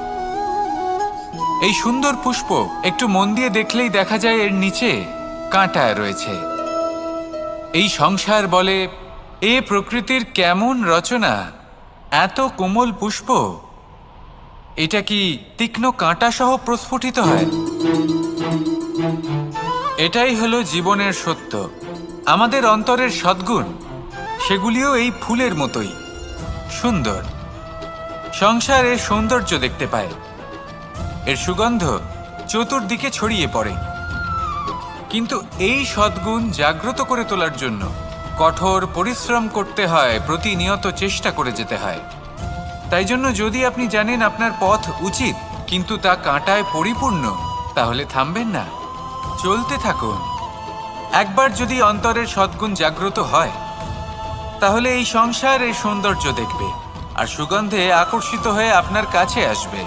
এই সুন্দর পুষ্প একটু মন দিয়ে দেখলেই দেখা যায় এর নিচে কাঁটা রয়েছে। এই সংসার বলে, এ প্রকৃতির কেমন রচনা, এত কোমল পুষ্প, এটা কি তীক্ষ্ণ কাঁটা সহ প্রস্ফুটিত হয়? এটাই হলো জীবনের সত্য। আমাদের অন্তরের সদ্গুণ, সেগুলিও এই ফুলের মতোই সুন্দর। সংসার এর সৌন্দর্য দেখতে পায়, এর সুগন্ধ চতুর্দিকে ছড়িয়ে পড়ে। কিন্তু এই সদ্গুণ জাগ্রত করে তোলার জন্য কঠোর পরিশ্রম করতে হয়, প্রতিনিয়ত চেষ্টা করে যেতে হয়। তাই জন্য যদি আপনি জানেন আপনার পথ উচিত কিন্তু তা কাঁটায় পরিপূর্ণ, তাহলে থামবেন না, চলতে থাকুন। একবার যদি অন্তরের সদ্গুণ জাগ্রত হয়, তাহলে এই সংসার এর সৌন্দর্য দেখবে আর সুগন্ধে আকর্ষিত হয়ে আপনার কাছে আসবে।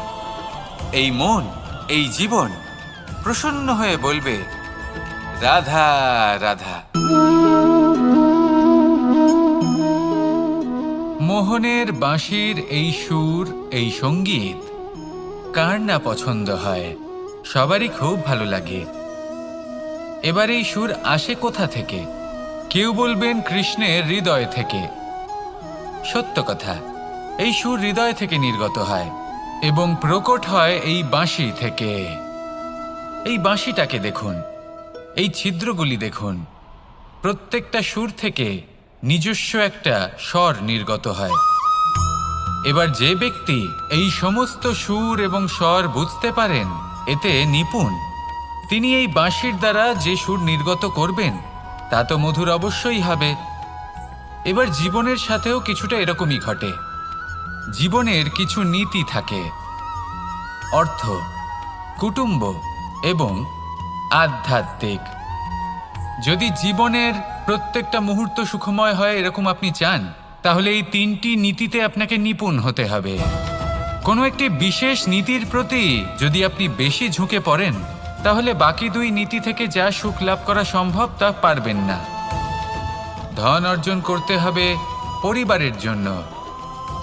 এই মন, এই জীবন প্রসন্ন হয়ে বলবে, রাধা রাধা। মোহনের বাঁশির এই সুর, এই সঙ্গীত কার না পছন্দ হয়? সবারই খুব ভালো লাগে। এবার এই সুর আসে কোথা থেকে? কেউ বলবেন কৃষ্ণের হৃদয় থেকে। সত্য কথা, এই সুর হৃদয় থেকে নির্গত হয় এবং প্রকট হয় এই বাঁশি থেকে। এই বাঁশিটাকে দেখুন, এই ছিদ্রগুলি দেখুন, প্রত্যেকটা সুর থেকে নিজস্ব একটা স্বর নির্গত হয়। এবার যে ব্যক্তি এই সমস্ত সুর এবং স্বর বুঝতে পারেন, এতে নিপুণ, তিনি এই বাঁশির দ্বারা যে সুর নির্গত করবেন তা তো মধুর অবশ্যই হবে। এবার জীবনের সাথেও কিছুটা এরকমই ঘটে। জীবনের কিছু নীতি থাকে, অর্থ, কুটুম্ব এবং আধ্যাত্মিক। যদি জীবনের প্রত্যেকটা মুহূর্ত সুখময় হয় এরকম আপনি চান, তাহলে এই তিনটি নীতিতে আপনাকে নিপুণ হতে হবে। কোনো একটি বিশেষ নীতির প্রতি যদি আপনি বেশি ঝুঁকে পড়েন, তাহলে বাকি দুই নীতি থেকে যা সুখ লাভ করা সম্ভব তা পারবেন না। ধন অর্জন করতে হবে পরিবারের জন্য,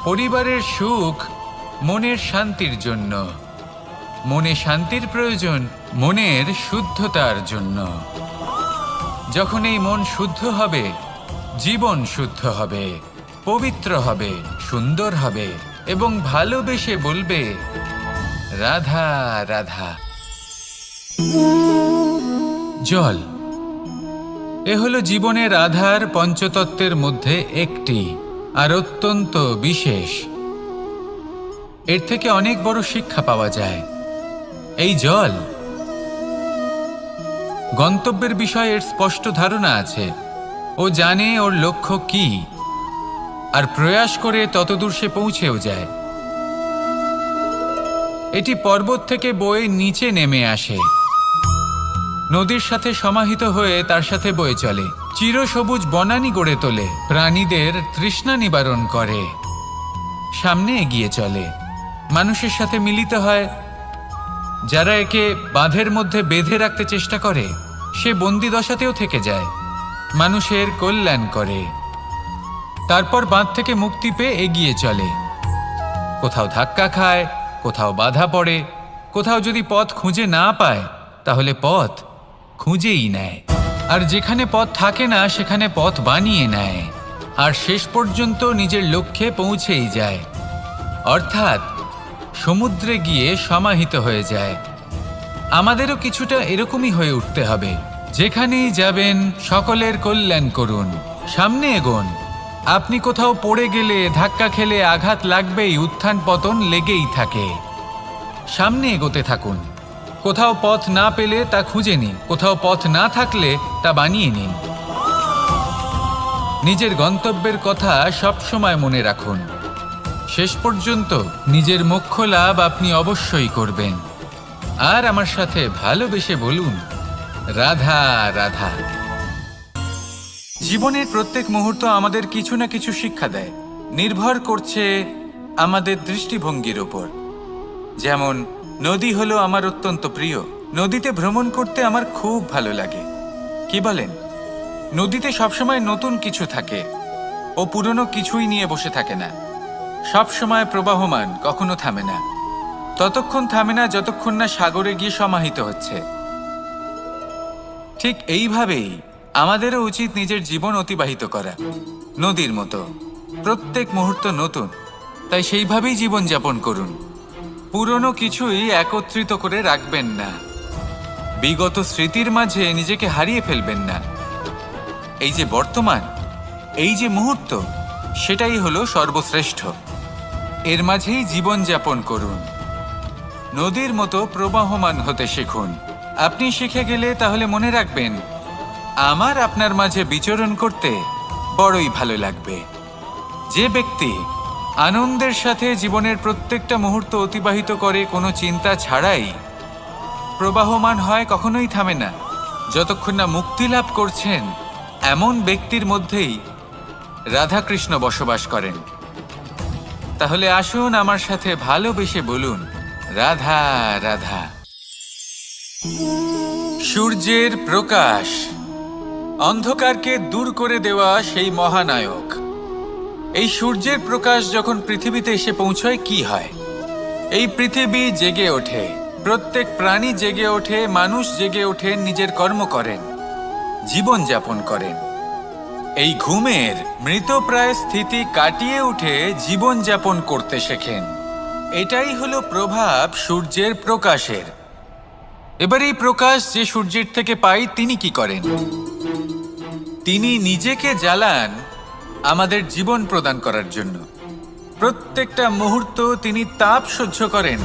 পরিবারের সুখ মনের শান্তির জন্য, মনে শান্তির প্রয়োজন মনের শুদ্ধতার জন্য। যখন এই মন শুদ্ধ হবে, জীবন শুদ্ধ হবে, পবিত্র হবে, সুন্দর হবে এবং ভালোবেসে বলবে, রাধা রাধা। জল, এ হলো জীবনের আধার, পঞ্চতত্ত্বের মধ্যে একটি, আর অত্যন্ত বিশেষ। এর থেকে অনেক বড় শিক্ষা পাওয়া যায়। এই জল, গন্তব্যের বিষয়ে এর স্পষ্ট ধারণা আছে। ও জানে ওর লক্ষ্য কি, আর প্রয়াস করে ততদূর সে পৌঁছেও যায়। এটি পর্বত থেকে বয়ে নিচে নেমে আসে, নদীর সাথে সমাহিত হয়ে তার সাথে বয়ে চলে, চিরসবুজ বনানী গড়ে তোলে, প্রাণীদের তৃষ্ণা নিবারণ করে, সামনে এগিয়ে চলে, মানুষের সাথে মিলিত হয়, যারা একে বাঁধের মধ্যে বেঁধে রাখতে চেষ্টা করে সে বন্দি দশাতেও থেকে যায়, মানুষের কল্যাণ করে, তারপর বাঁধ থেকে মুক্তি পেয়ে এগিয়ে চলে। কোথাও ধাক্কা খায়, কোথাও বাধা পড়ে, কোথাও যদি পথ খুঁজে না পায় তাহলে পথ খুঁজেই নেয়, আর যেখানে পথ থাকে না সেখানে পথ বানিয়ে নেয়, আর শেষ পর্যন্ত নিজের লক্ষ্যে পৌঁছেই যায়, অর্থাৎ সমুদ্রে গিয়ে সমাহিত হয়ে যায়। আমাদেরও কিছুটা এরকমই হয়ে উঠতে হবে। যেখানেই যাবেন সকলের কল্যাণ করুন, সামনে এগোন। আপনি কোথাও পড়ে গেলে, ধাক্কা খেলে আঘাত লাগবেই, উত্থান পতন লেগেই থাকে। সামনে এগোতে থাকুন। কোথাও পথ না পেলে তা খুঁজে নিন, কোথাও পথ না থাকলে তা বানিয়ে নিন। নিজের গন্তব্যের কথা সব সময় মনে রাখুন। শেষ পর্যন্ত নিজের মোক্ষ লাভ আপনি অবশ্যই করবেন। আর আমার সাথে ভালোবেসে বলুন, রাধা রাধা। জীবনের প্রত্যেক মুহূর্ত আমাদের কিছু না কিছু শিক্ষা দেয়, নির্ভর করছে আমাদের দৃষ্টিভঙ্গির ওপর। যেমন নদী হলো আমার অত্যন্ত প্রিয়, নদীতে ভ্রমণ করতে আমার খুব ভালো লাগে। কি বলেন? নদীতে সবসময় নতুন কিছু থাকে, ও পুরনো কিছুই নিয়ে বসে থাকে না, সব সময় প্রবাহমান, কখনো থামে না। ততক্ষণ থামে না যতক্ষণ না সাগরে গিয়ে সমাহিত হচ্ছে। ঠিক এইভাবেই আমাদেরও উচিত নিজের জীবন অতিবাহিত করা, নদীর মতো। প্রত্যেক মুহূর্ত নতুন, তাই সেইভাবেই জীবনযাপন করুন। পুরনো কিছুই একত্রিত করে রাখবেন না, বিগত স্মৃতির মাঝে নিজেকে হারিয়ে ফেলবেন না। এই যে বর্তমান, এই যে মুহূর্ত, সেটাই হলো সর্বশ্রেষ্ঠ। এর মাঝেই জীবনযাপন করুন, নদীর মতো প্রবাহমান হতে শিখুন। আপনি শিখে গেলে তাহলে মনে রাখবেন, আমার আপনার মাঝে বিচরণ করতে বড়ই ভালো লাগবে। যে ব্যক্তি আনন্দের সাথে জীবনের প্রত্যেকটা মুহূর্ত অতিবাহিত করে কোনো চিন্তা ছাড়াই, প্রবাহমান হয়, কখনোই থামে না, যতক্ষণ না মুক্তি লাভ করছেন, এমন ব্যক্তির মধ্যেই রাধাকৃষ্ণ বসবাস করেন। তাহলে আসুন আমার সাথে ভালোবেসে বলুন, রাধা রাধা। সূর্যের প্রকাশ, অন্ধকারকে দূর করে দেওয়া সেই মহানায়ক। এই সূর্যের প্রকাশ যখন পৃথিবীতে এসে পৌঁছয় কি হয়? এই পৃথিবী জেগে ওঠে, প্রত্যেক প্রাণী জেগে ওঠে, মানুষ জেগে ওঠেন, নিজের কর্ম করেন, জীবন যাপন করেন। এই ঘুমের মৃতপ্রায় স্থিতি কাটিয়ে উঠে জীবন যাপন করতে শেখেন। এটাই হলো প্রভাব সূর্যের প্রকাশের। এবার এই প্রকাশ যে সূর্যের থেকে পাই, তিনি কি করেন? তিনি নিজেকে জ্বালান আমাদের জীবন প্রদান করার জন্য। প্রত্যেকটা মুহূর্ত তিনি তাপ সহ্য করেন,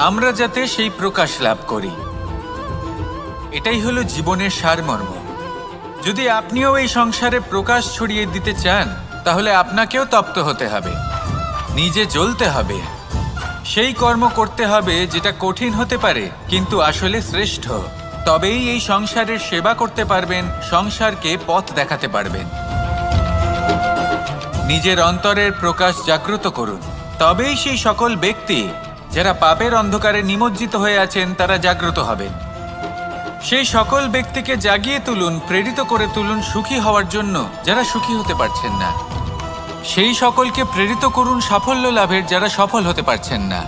আমরা যাতে সেই প্রকাশ লাভ করি। এটাই হলো জীবনের সারমর্ম। যদি আপনিও এই সংসারে প্রকাশ ছড়িয়ে দিতে চান, তাহলে আপনাকেও তপ্ত হতে হবে, নিজে জ্বলতে হবে, সেই কর্ম করতে হবে যেটা কঠিন হতে পারে কিন্তু আসলে শ্রেষ্ঠ। তবেই এই সংসারের সেবা করতে পারবেন, সংসারকে পথ দেখাতে পারবেন। নিজের অন্তরের প্রকাশ জাগ্রত করুন, তবেই সেই সকল ব্যক্তি যারা পাপের অন্ধকারে নিমজ্জিত হয়ে আছেন তারা জাগ্রত হবেন। সেই সকল ব্যক্তিকে জাগিয়ে তুলুন, প্রেরিত করে তুলুন সুখী হওয়ার জন্য যারা সুখী হতে পারছেন না। সেই সকলকে প্রেরিত করুন সাফল্য লাভের যারা সফল হতে পারছেন না।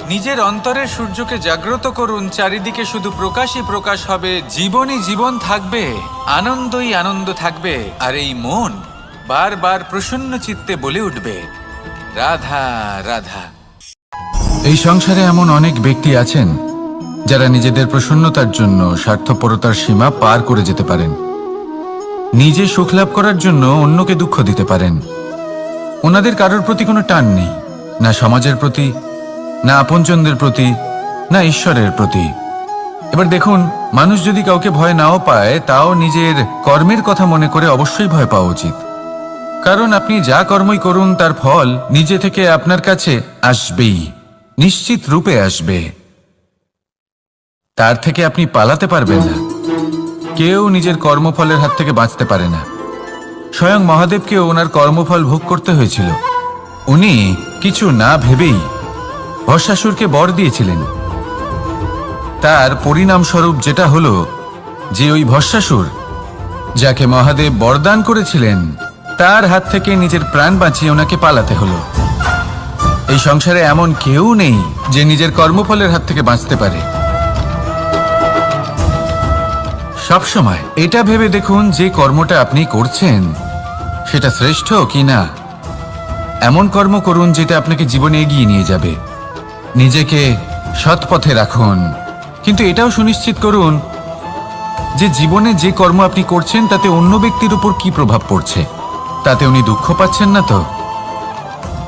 নিজের অন্তরের সূর্যকে জাগ্রত করুন, চারিদিকে শুধু প্রকাশই প্রকাশ হবে, জীবনই জীবন থাকবে, আনন্দই আনন্দ থাকবে, আর এই মন বারবার প্রসন্ন চিত্তে বলে উঠবে, রাধা রাধা। এই সংসারে এমন অনেক ব্যক্তি আছেন যারা নিজেদের প্রসন্নতার জন্য স্বার্থপরতার সীমা পার করে যেতে পারেন, নিজে সুখ লাভ করার জন্য অন্যকে দুঃখ দিতে পারেন। ওনাদের কারোর প্রতি কোনো টান নেই, না সমাজের প্রতি, না আপনজনদের প্রতি, না ঈশ্বরের প্রতি। এবার দেখুন, মানুষ যদি কাউকে ভয় নাও পায়, তাও নিজের কর্মের কথা মনে করে অবশ্যই ভয় পাওয়া উচিত। কারণ আপনি যা কর্মই করুন তার ফল নিজে থেকে আপনার কাছে আসবেই, নিশ্চিত রূপে আসবে। তার থেকে আপনি পালাতে পারবেন না। কেউ নিজের কর্মফলের হাত থেকে বাঁচতে পারে না। স্বয়ং মহাদেবকেও ওনার কর্মফল ভোগ করতে হয়েছিল। উনি কিছু না ভেবেই ভস্মাসুরকে বর দিয়েছিলেন, তার পরিণামস্বরূপ যেটা হলো যে ওই ভস্মাসুর, যাকে মহাদেব বরদান করেছিলেন, তার হাত থেকে নিজের প্রাণ বাঁচিয়ে ওনাকে পালাতে হলো। এই সংসারে এমন কেউ নেই যে নিজের কর্মফলের হাত থেকে বাঁচতে পারে। সবসময় এটা ভেবে দেখুন যে কর্মটা আপনি করছেন সেটা শ্রেষ্ঠ কি না। এমন কর্ম করুন যেটা আপনাকে জীবনে এগিয়ে নিয়ে যাবে। নিজেকে সৎ পথে রাখুন, কিন্তু এটাও সুনিশ্চিত করুন যে জীবনে যে কর্ম আপনি করছেন তাতে অন্য ব্যক্তির উপর কি প্রভাব পড়ছে, তাতে উনি দুঃখ পাচ্ছেন না তো।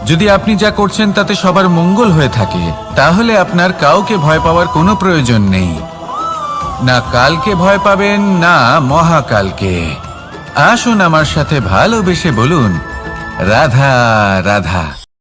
যদি আপনি যা করছেন তাতে সবার মঙ্গল হয়ে থাকে, তাহলে আপনার কাউকে ভয় পাওয়ার কোনো প্রয়োজন নেই। না কালকে ভয় পাবেন, না মহাকালকে। আসুন আমার সাথে ভালোবেসে বলুন, রাধা রাধা।